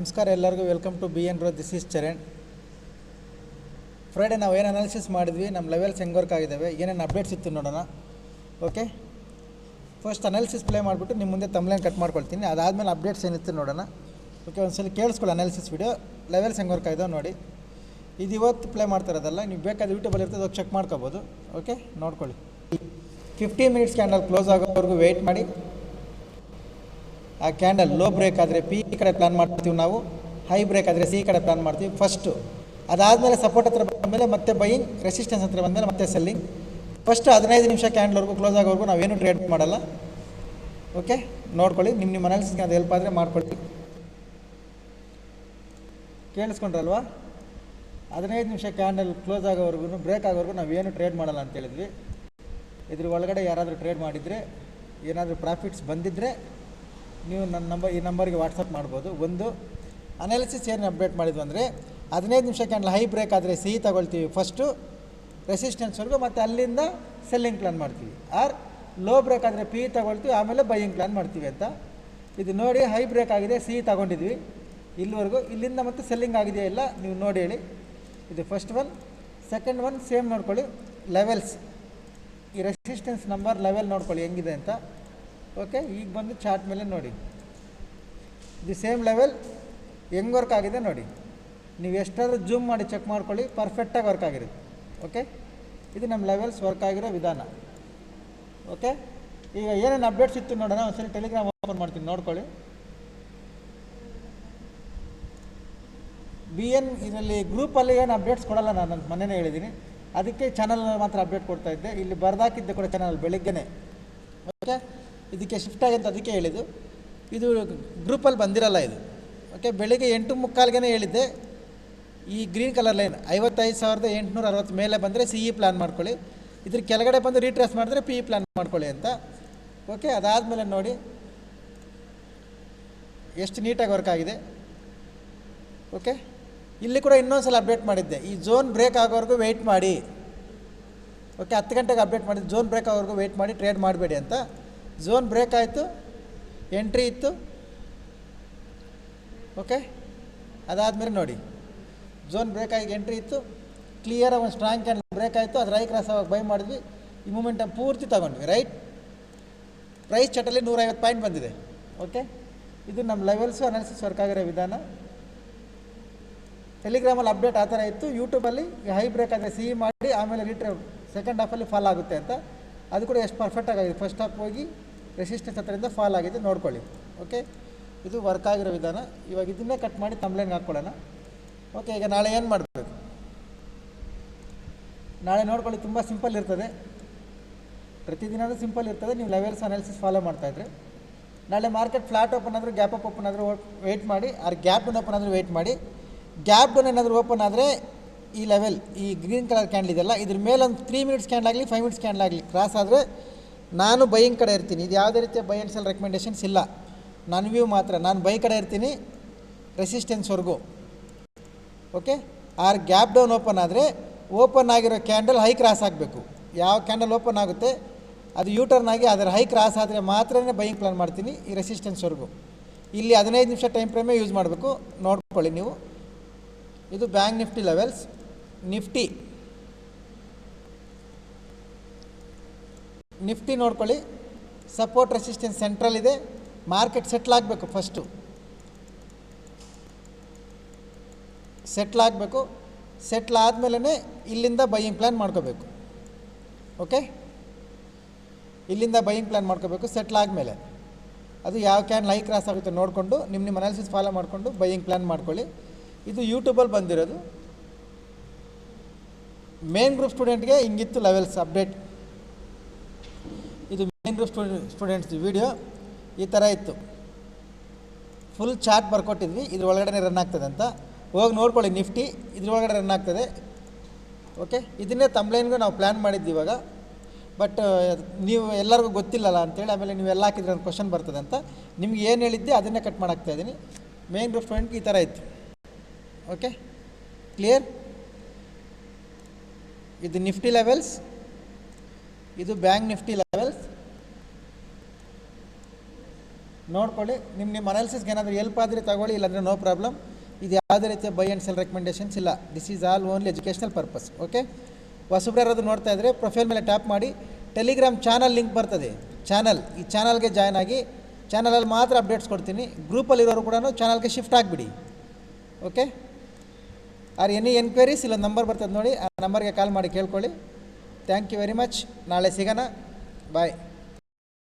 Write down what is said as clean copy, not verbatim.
ನಮಸ್ಕಾರ ಎಲ್ಲರಿಗೂ welcome to B N bro. This is Charan. Friday ನಾವು ಏನು ಅನಾಲಿಸಿಸ್ ಮಾಡಿದ್ವಿ, ನಮ್ಮ ಲೆವೆಲ್ಸ್ ಹೆಂಗೆ ವರ್ಕ್ ಆಗಿದ್ದಾವೆ, ಏನೇನು ಅಪ್ಡೇಟ್ಸ್ ಇತ್ತು ನೋಡೋಣ. ಓಕೆ, ಫಸ್ಟ್ ಅನಾಲಿಸಿಸ್ ಪ್ಲೇ ಮಾಡಿಬಿಟ್ಟು ನಿಮ್ಮ ಮುಂದೆ ತಮ್ಲೈನ್ ಕಟ್ ಮಾಡ್ಕೊಳ್ತೀನಿ. ಅದಾದಮೇಲೆ ಅಪ್ಡೇಟ್ಸ್ ಏನಿತ್ತು ನೋಡೋಣ. ಓಕೆ, ಒಂದ್ಸಲ ಕೇಳಿಸ್ಕೊಳ್ಳಿ ಅನಾಲಿಸಿಸ್ ವಿಡಿಯೋ. ಲೆವೆಲ್ಸ್ ಹೆಂಗೆ ವರ್ಕ್ ಆಗಿದಾವೆ ನೋಡಿ. ಇದು ಇವತ್ತು ಪ್ಲೇ ಮಾಡ್ತಿರೋದಲ್ಲ, ನೀವು ಬೇಕಾದ ಯೂಟ್ಯೂಬಲ್ಲಿ ಇರ್ತದೆ, ಹೋಗಿ ಚೆಕ್ ಮಾಡ್ಕೋಬೋದು. ಓಕೆ, ನೋಡ್ಕೊಳ್ಳಿ. 15 ಮಿನಿಟ್ಸ್ ಕ್ಯಾಂಡಲ್ ಕ್ಲೋಸ್ ಆಗೋವರೆಗೂ ವೆಯ್ಟ್ ಮಾಡಿ. ಆ ಕ್ಯಾಂಡಲ್ ಲೋ ಬ್ರೇಕ್ ಆದರೆ ಪಿ ಕಡೆ ಪ್ಲಾನ್ ಮಾಡ್ತೀವಿ ನಾವು, ಹೈ ಬ್ರೇಕ್ ಆದರೆ ಸಿ ಕಡೆ ಪ್ಲಾನ್ ಮಾಡ್ತೀವಿ ಫಸ್ಟು. ಅದಾದಮೇಲೆ ಸಪೋರ್ಟ್ ಹತ್ರ ಬಂದಮೇಲೆ ಮತ್ತೆ ಬೈಯಿಂಗ್, ರೆಸಿಸ್ಟೆನ್ಸ್ ಹತ್ರ ಬಂದಮೇಲೆ ಮತ್ತೆ ಸೆಲ್ಲಿಂಗ್. ಫಸ್ಟ್ 15 ನಿಮಿಷ ಕ್ಯಾಂಡಲ್ವರೆಗೂ ಕ್ಲೋಸ್ ಆಗೋವರೆಗೂ ನಾವೇನು ಟ್ರೇಡ್ ಮಾಡಲ್ಲ. ಓಕೆ, ನೋಡ್ಕೊಳ್ಳಿ. ನಿಮ್ಮ ಅನಾಲಿಸಿಸ್ಗೆ ಅದು ಹೆಲ್ಪ್ ಆದರೆ ಮಾಡ್ಕೊಳ್ಳಿ. ಕೇಳಿಸ್ಕೊಂಡ್ರಲ್ವಾ? 15 ನಿಮಿಷ ಕ್ಯಾಂಡಲ್ ಕ್ಲೋಸ್ ಆಗೋವರೆಗೂ, ಬ್ರೇಕ್ ಆಗೋವರೆಗೂ ನಾವೇನು ಟ್ರೇಡ್ ಮಾಡಲ್ಲ ಅಂತ ಹೇಳಿದ್ವಿ. ಇದ್ರ ಒಳಗಡೆ ಯಾರಾದರೂ ಟ್ರೇಡ್ ಮಾಡಿದರೆ, ಏನಾದರೂ ಪ್ರಾಫಿಟ್ಸ್ ಬಂದಿದ್ದರೆ ನೀವು ನನ್ನ ಈ ನಂಬರ್ಗೆ ವಾಟ್ಸಪ್ ಮಾಡ್ಬೋದು. ಒಂದು ಅನಾಲಿಸಿಸ್ ಏನು ಅಪ್ಡೇಟ್ ಮಾಡಿದ್ವು ಅಂದರೆ, 15 ನಿಮಿಷ ಕ್ಯಾಂಡಲ್ ಹೈ ಬ್ರೇಕ್ ಆದರೆ ಸಿ ತಗೊಳ್ತೀವಿ ಫಸ್ಟು, ರೆಸಿಸ್ಟೆನ್ಸ್ವರೆಗೂ, ಮತ್ತು ಅಲ್ಲಿಂದ ಸೆಲ್ಲಿಂಗ್ ಪ್ಲಾನ್ ಮಾಡ್ತೀವಿ. ಆರ್ ಲೋ ಬ್ರೇಕ್ ಆದರೆ ಪಿ ತಗೊಳ್ತೀವಿ, ಆಮೇಲೆ ಬೈಯಿಂಗ್ ಪ್ಲಾನ್ ಮಾಡ್ತೀವಿ ಅಂತ. ಇದು ನೋಡಿ, ಹೈ ಬ್ರೇಕ್ ಆಗಿದೆ, ಸಿ ತಗೊಂಡಿದ್ವಿ ಇಲ್ಲಿವರೆಗೂ. ಇಲ್ಲಿಂದ ಮತ್ತೆ ಸೆಲ್ಲಿಂಗ್ ಆಗಿದೆಯಾ ಇಲ್ಲ ನೀವು ನೋಡಿ ಹೇಳಿ. ಇದು first one. Second one same ನೋಡ್ಕೊಳ್ಳಿ, ಲೆವೆಲ್ಸ್. ಈ ರೆಸಿಸ್ಟೆನ್ಸ್ ನಂಬರ್ ಲೆವೆಲ್ ನೋಡ್ಕೊಳ್ಳಿ ಹೆಂಗಿದೆ ಅಂತ. ಓಕೆ, ಈಗ ಬಂದು ಚಾರ್ಟ್ ಮೇಲೆ ನೋಡಿ, ಇದು ಸೇಮ್ ಲೆವೆಲ್ ಹೆಂಗೆ ವರ್ಕ್ ಆಗಿದೆ ನೋಡಿ. ನೀವು ಎಷ್ಟಾದರೂ ಜೂಮ್ ಮಾಡಿ ಚೆಕ್ ಮಾಡ್ಕೊಳ್ಳಿ, ಪರ್ಫೆಕ್ಟಾಗಿ ವರ್ಕ್ ಆಗಿರುತ್ತೆ. ಓಕೆ, ಇದು ನಮ್ಮ ಲೆವೆಲ್ಸ್ ವರ್ಕ್ ಆಗಿರೋ ವಿಧಾನ. ಓಕೆ, ಈಗ ಏನೇನು ಅಪ್ಡೇಟ್ಸ್ ಇತ್ತು ನೋಡೋಣ. ಒಂದ್ಸರಿ ಟೆಲಿಗ್ರಾಮ್ ಓಪನ್ ಮಾಡ್ತೀನಿ, ನೋಡ್ಕೊಳ್ಳಿ. BN ಇದರಲ್ಲಿ ಗ್ರೂಪಲ್ಲಿ ಏನು ಅಪ್ಡೇಟ್ಸ್ ಕೊಡಲ್ಲ, ನಾನು ಮೊನ್ನೆನೇ ಹೇಳಿದ್ದೀನಿ. ಅದಕ್ಕೆ ಚಾನಲ್ ಮಾತ್ರ ಅಪ್ಡೇಟ್ ಕೊಡ್ತಾ ಇದ್ದೆ. ಇಲ್ಲಿ ಬರ್ದಾಕಿದ್ದೆ ಕೂಡ ಚಾನಲ್ ಬೆಳಿಗ್ಗೆನೇ. ಓಕೆ, ಇದಕ್ಕೆ ಶಿಫ್ಟ್ ಆಗಿ ಅಂತ ಅದಕ್ಕೆ ಹೇಳಿದ್ದು. ಇದು ಗ್ರೂಪಲ್ಲಿ ಬಂದಿರಲ್ಲ ಇದು. ಓಕೆ, ಬೆಳಿಗ್ಗೆ 8:45ಗೆ ಹೇಳಿದ್ದೆ. ಈ ಗ್ರೀನ್ ಕಲರ್ ಲೈನ್ 55,860 ಮೇಲೆ ಬಂದರೆ CE ಪ್ಲ್ಯಾನ್ ಮಾಡ್ಕೊಳ್ಳಿ. ಇದ್ರ ಕೆಳಗಡೆ ಬಂದು ರೀಟ್ರೇಸ್ ಮಾಡಿದ್ರೆ PE ಪ್ಲ್ಯಾನ್ ಮಾಡ್ಕೊಳ್ಳಿ ಅಂತ. ಓಕೆ, ಅದಾದಮೇಲೆ ನೋಡಿ ಎಷ್ಟು ನೀಟಾಗಿ ವರ್ಕ್ ಆಗಿದೆ. ಓಕೆ, ಇಲ್ಲಿ ಕೂಡ ಇನ್ನೊಂದು ಸಲ ಅಪ್ಡೇಟ್ ಮಾಡಿದ್ದೆ. ಈ ಝೋನ್ ಬ್ರೇಕ್ ಆಗೋವರೆಗೂ ವೆಯ್ಟ್ ಮಾಡಿ. ಓಕೆ, 10 ಗಂಟೆಗೆ ಅಪ್ಡೇಟ್ ಮಾಡಿದ್ದು, ಝೋನ್ ಬ್ರೇಕ್ ಆಗೋವರೆಗೂ ವೆಯ್ಟ್ ಮಾಡಿ, ಟ್ರೇಡ್ ಮಾಡಬೇಡಿ ಅಂತ. ಝೋನ್ ಬ್ರೇಕ್ ಆಯಿತು, ಎಂಟ್ರಿ ಇತ್ತು. ಓಕೆ, ಅದಾದಮೇಲೆ ನೋಡಿ, ಝೋನ್ ಬ್ರೇಕ್ ಆಗಿ ಎಂಟ್ರಿ ಇತ್ತು, ಕ್ಲಿಯರಾಗಿ ಒಂದು ಸ್ಟ್ರಾಂಗ್ ಕ್ಯಾಂಡಲ್ ಬ್ರೇಕ್ ಆಯಿತು. ಅದು ರೈ ಕ್ರಾಸ್ ಆಗಿ ಬೈ ಮಾಡಿದ್ವಿ. ಈ ಮೂಮೆಂಟನ್ನು ಪೂರ್ತಿ ತಗೊಂಡ್ವಿ. ರೈಟ್ ಪ್ರೈಸ್ ಚಟಲ್ಲಿ 150 ಪಾಯಿಂಟ್ ಬಂದಿದೆ. ಓಕೆ, ಇದು ನಮ್ಮ ಲೆವೆಲ್ಸು ಅನಾಲಿಸಿಸ್ ವರ್ಕ್ ಆಗಿರೋ ವಿಧಾನ. ಟೆಲಿಗ್ರಾಮಲ್ಲಿ ಅಪ್ಡೇಟ್ ಆ ಥರ ಇತ್ತು. ಯೂಟ್ಯೂಬಲ್ಲಿ ಹೈ ಬ್ರೇಕ್ ಆದರೆ CE ಮಾಡಿ, ಆಮೇಲೆ ಸೆಕೆಂಡ್ ಹಾಫಲ್ಲಿ ಫಾಲ್ ಆಗುತ್ತೆ ಅಂತ. ಅದು ಕೂಡ ಎಷ್ಟು ಪರ್ಫೆಕ್ಟಾಗಿ ಆಗಿದೆ. ಫಸ್ಟ್ ಹಾಫ್ ಹೋಗಿ ರೆಸಿಸ್ಟೆನ್ಸ್ ಹತ್ರದಿಂದ ಫಾಲ್ ಆಗಿದೆ, ನೋಡ್ಕೊಳ್ಳಿ. ಓಕೆ, ಇದು ವರ್ಕ್ ಆಗಿರೋ ವಿಧಾನ. ಇವಾಗ ಇದನ್ನೇ ಕಟ್ ಮಾಡಿ ತಮ್ಲೈನ್ಗೆ ಹಾಕ್ಕೊಳ್ಳೋಣ. ಓಕೆ, ಈಗ ನಾಳೆ ಏನು ಮಾಡಬೇಕು, ನಾಳೆ ನೋಡ್ಕೊಳ್ಳಿ. ತುಂಬ ಸಿಂಪಲ್ ಇರ್ತದೆ, ಪ್ರತಿದಿನವೂ ಸಿಂಪಲ್ ಇರ್ತದೆ. ನೀವು ಲೆವೆಲ್ಸ್ ಅನಾಲಿಸಿಸ್ ಫಾಲೋ ಮಾಡ್ತಾಯಿದ್ರೆ ನಾಳೆ ಮಾರ್ಕೆಟ್ ಫ್ಲಾಟ್ ಓಪನ್ ಆದರೂ, ಗ್ಯಾಪ್ ಅಪ್ ಓಪನ್ ಆದರೂ ವೆಯ್ಟ್ ಮಾಡಿ. ಆರ್ ಗ್ಯಾಪ್ ಡೌನ್ ಓಪನ್ ಆದರೂ ವೆಯ್ಟ್ ಮಾಡಿ. ಗ್ಯಾಪ್ ಡೌನ್ ಏನಾದರೂ ಓಪನ್ ಆದರೆ ಈ ಲೆವೆಲ್, ಈ ಗ್ರೀನ್ ಕಲರ್ ಕ್ಯಾಂಡಲ್ ಇದೆಲ್ಲ, ಇದ್ರ ಮೇಲೆ ಒಂದು 3 ಮಿನಿಟ್ಸ್ ಕ್ಯಾಂಡಲ್ ಆಗಲಿ, 5 ಮಿನಿಟ್ಸ್ ಕ್ಯಾಂಡಲ್ ಆಗಲಿ ಕ್ರಾಸ್ ಆದರೆ ನಾನು ಬೈಯಿಂಗ್ ಕಡೆ ಇರ್ತೀನಿ. ಇದು ಯಾವುದೇ ರೀತಿಯ ಬೈ ಆ್ಯಂಡ್ ಸೆಲ್ ರೆಕಮೆಂಡೇಷನ್ಸ್ ಇಲ್ಲ, ನನ್ನ ವ್ಯೂ ಮಾತ್ರ. ನಾನು ಬೈ ಕಡೆ ಇರ್ತೀನಿ ರೆಸಿಸ್ಟೆನ್ಸ್ವರೆಗೂ. Okay, or gap down open ಆದರೆ, ಓಪನ್ ಆಗಿರೋ ಕ್ಯಾಂಡಲ್ ಹೈ ಕ್ರಾಸ್ ಆಗಬೇಕು. ಯಾವ ಕ್ಯಾಂಡಲ್ ಓಪನ್ ಆಗುತ್ತೆ ಅದು ಯೂಟರ್ನ್ ಆಗಿ ಅದರ ಹೈ ಕ್ರಾಸ್ ಆದರೆ ಮಾತ್ರ ಬೈಯಿಂಗ್ ಪ್ಲಾನ್ ಮಾಡ್ತೀನಿ ಈ ರೆಸಿಸ್ಟೆನ್ಸ್ವರೆಗೂ. ಇಲ್ಲಿ 15 ನಿಮಿಷ ಟೈಮ್ ಫ್ರೇಮೇ ಯೂಸ್ ಮಾಡಬೇಕು, ನೋಡ್ಕೊಳ್ಳಿ ನೀವು. ಇದು ಬ್ಯಾಂಕ್ ನಿಫ್ಟಿ ಲೆವೆಲ್ಸ್. ನಿಫ್ಟಿ ನೋಡ್ಕೊಳ್ಳಿ. ಸಪೋರ್ಟ್ ರೆಸಿಸ್ಟೆನ್ಸ್ ಸೆಂಟ್ರಲ್ ಇದೆ. ಮಾರ್ಕೆಟ್ ಸೆಟ್ಲ್ ಆಗಬೇಕು, ಫಸ್ಟು ಸೆಟ್ಲ್ ಆಗಬೇಕು. ಸೆಟ್ಲ್ ಆದಮೇಲೆ ಇಲ್ಲಿಂದ ಬೈಯಿಂಗ್ ಪ್ಲ್ಯಾನ್ ಮಾಡ್ಕೋಬೇಕು. ಓಕೆ, ಇಲ್ಲಿಂದ ಬೈಯಿಂಗ್ ಪ್ಲ್ಯಾನ್ ಮಾಡ್ಕೋಬೇಕು ಸೆಟ್ಲ್ ಆದಮೇಲೆ. ಅದು ಯಾವ ಕ್ಯಾನ್ ಹೈ ಕ್ರಾಸ್ ಆಗುತ್ತೆ ನೋಡಿಕೊಂಡು ನಿಮ್ಮ ಅನಾಲಿಸಿಸ್ ಫಾಲೋ ಮಾಡಿಕೊಂಡು ಬೈಯಿಂಗ್ ಪ್ಲ್ಯಾನ್ ಮಾಡ್ಕೊಳ್ಳಿ. ಇದು ಯೂಟ್ಯೂಬಲ್ಲಿ ಬಂದಿರೋದು. ಮೇನ್ ಗ್ರೂಪ್ ಸ್ಟೂಡೆಂಟ್ಗೆ ಹಿಂಗಿತ್ತು ಲೆವೆಲ್ಸ್ ಅಪ್ಡೇಟ್. ಇದು ಮೇನ್ ಗ್ರೂಪ್ ಸ್ಟೂಡೆಂಟ್ಸ್ ವಿಡಿಯೋ ಈ ಥರ ಇತ್ತು. ಫುಲ್ ಚಾರ್ಟ್ ಬರ್ಕೊಟ್ಟಿದ್ವಿ, ಇದ್ರ ಒಳಗಡೆ ರನ್ ಆಗ್ತದೆ ಅಂತ. ಹೋಗಿ ನೋಡ್ಕೊಳ್ಳಿ. ನಿಫ್ಟಿ ಇದ್ರೊಳಗಡೆ ರನ್ ಆಗ್ತದೆ. ಓಕೆ, ಇದನ್ನೇ ತಮ್ಲೈನ್ಗೂ ನಾವು ಪ್ಲ್ಯಾನ್ ಮಾಡಿದ್ವಿ ಇವಾಗ. ಬಟ್ ನೀವು ಎಲ್ಲರಿಗೂ ಗೊತ್ತಿಲ್ಲಲ್ಲ ಅಂತೇಳಿ ಆಮೇಲೆ ನೀವೆಲ್ಲ ಹಾಕಿದ್ರೆ ಒಂದು ಕ್ವಶನ್ ಬರ್ತದೆ ಅಂತ ನಿಮ್ಗೆ ಏನು ಹೇಳಿದ್ದೆ ಅದನ್ನೇ ಕಟ್ ಮಾಡಾಕ್ತಾಯಿದ್ದೀನಿ. ಮೇನ್ ಗ್ರೂಪ್ ಸ್ಟೂಡೆಂಟ್ಗೆ ಈ ಥರ ಇತ್ತು. Okay, clear? ಇದು ನಿಫ್ಟಿ ಲೆವೆಲ್ಸ್, ಇದು ಬ್ಯಾಂಕ್ ನಿಫ್ಟಿ ಲೆವೆಲ್ಸ್. ನೋಡ್ಕೊಳ್ಳಿ. ನಿಮ್ಮ ಅನಾಲಿಸಿಸ್ಗೆ ಏನಾದರೂ ಎಲ್ಪ್ ಆದರೆ ತಗೊಳ್ಳಿ, ಇಲ್ಲಾಂದರೆ ನೋ ಪ್ರಾಬ್ಲಮ್. ಇದು ಯಾವುದೇ ರೀತಿಯ ಬೈ ಆ್ಯಂಡ್ ಸೆಲ್ ರೆಕಮೆಂಡೇಷನ್ಸ್ ಇಲ್ಲ. This is all only educational purpose. Okay, ಹೊಸಬ್ರು ಯಾರಾದರೂ ನೋಡ್ತಾ ಇದ್ದರೆ ಪ್ರೊಫೈಲ್ ಮೇಲೆ ಟ್ಯಾಪ್ ಮಾಡಿ, ಟೆಲಿಗ್ರಾಮ್ ಚಾನಲ್ ಲಿಂಕ್ ಬರ್ತದೆ. ಈ ಚಾನಲ್ಗೆ ಜಾಯ್ನ್ ಆಗಿ, ಚಾನಲಲ್ಲಿ ಮಾತ್ರ ಅಪ್ಡೇಟ್ಸ್ ಕೊಡ್ತೀನಿ. ಗ್ರೂಪಲ್ಲಿರೋರು ಕೂಡ ಚಾನಲ್ಗೆ ಶಿಫ್ಟ್ ಆಗಿಬಿಡಿ. ಓಕೆ, ಆರ್ ಎನಿ ಎನ್ಕ್ವೈರೀಸ್ ಇಲ್ಲೊಂದು ನಂಬರ್ ಬರ್ತದೆ ನೋಡಿ, ಆ ನಂಬರ್ಗೆ ಕಾಲ್ ಮಾಡಿ ಕೇಳ್ಕೊಳ್ಳಿ. Thank you very much. ನಾಳೆ ಸಿಗೋಣ. ಬಾಯ್.